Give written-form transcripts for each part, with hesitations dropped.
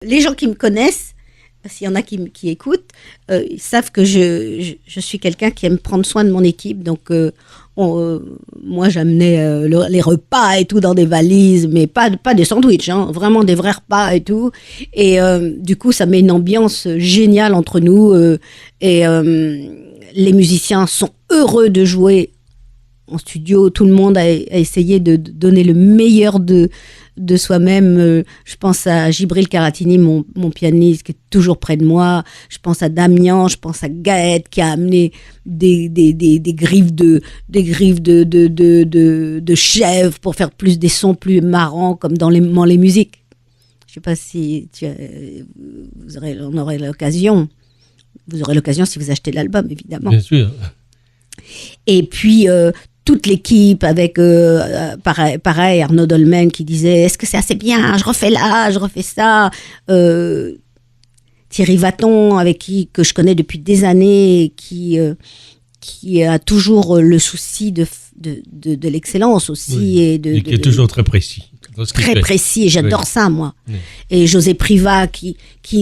les gens qui me connaissent, s'il y en a qui écoutent, ils savent que je suis quelqu'un qui aime prendre soin de mon équipe. Donc, moi, j'amenais les repas et tout dans des valises, mais pas des sandwichs, hein, vraiment des vrais repas et tout. Et du coup, ça met une ambiance géniale entre nous. Et les musiciens sont heureux de jouer en studio. Tout le monde a essayé de donner le meilleur de soi-même. Je pense à Gibril Karatini, mon pianiste, qui est toujours près de moi. Je pense à Damien, je pense à Gaët, qui a amené des griffes de chèvre pour faire plus des sons plus marrants, comme dans les musiques. Je sais pas si on aurait l'occasion. Vous aurez l'occasion si vous achetez l'album, évidemment. Bien sûr. Et puis, toute l'équipe avec, pareil, Arnaud Dolmen qui disait « Est-ce que c'est assez bien ? Je refais là, je refais ça. » Thierry Vaton, que je connais depuis des années, qui a toujours le souci de l'excellence aussi. Oui. Et qui est toujours très précis. Très précis, et j'adore ça, moi. Oui. Et José Privat, qui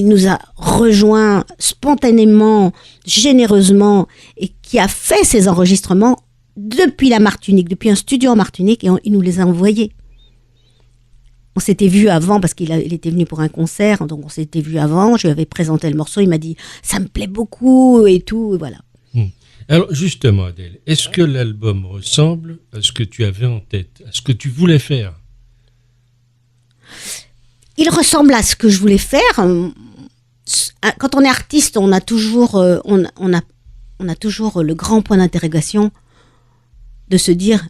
nous a rejoints spontanément, généreusement, et qui a fait ses enregistrements depuis la Martinique, depuis un studio en Martinique, et il nous les a envoyés. On s'était vu avant, parce qu'il était venu pour un concert, donc on s'était vu avant, je lui avais présenté le morceau, il m'a dit « ça me plaît beaucoup » et tout, et voilà. Alors justement, Adèle, est-ce que l'album ressemble à ce que tu avais en tête, à ce que tu voulais faire ? Il ressemble à ce que je voulais faire. Quand on est artiste, on a toujours le grand point d'interrogation de se dire,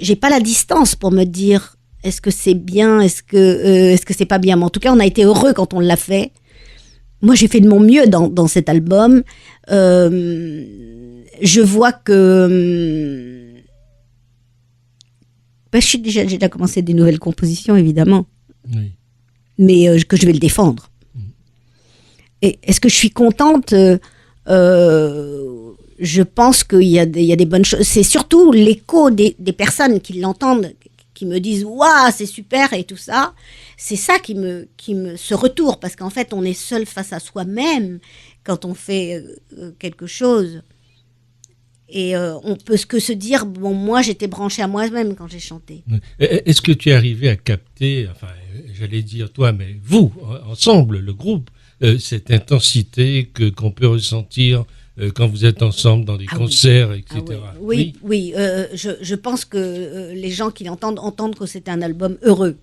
j'ai pas la distance pour me dire, est-ce que c'est bien, est-ce que c'est pas bien. Mais en tout cas, on a été heureux quand on l'a fait. Moi, j'ai fait de mon mieux dans cet album. Je vois que j'ai déjà commencé des nouvelles compositions, évidemment. Oui. Mais que je vais le défendre. Et est-ce que je suis contente ? Je pense qu'il y a des bonnes choses. C'est surtout l'écho des personnes qui l'entendent, qui me disent « Waouh, c'est super » et tout ça. C'est ça qui me ce retour, parce qu'en fait, on est seul face à soi-même quand on fait quelque chose. Et on peut que se dire, bon, moi, j'étais branchée à moi-même quand j'ai chanté. Est-ce que tu es arrivé à capter, enfin, j'allais dire toi, mais vous, ensemble, le groupe, cette intensité qu'on peut ressentir quand vous êtes ensemble dans des concerts, oui. etc. Oui. Je pense que les gens qui l'entendent entendent que c'est un album heureux.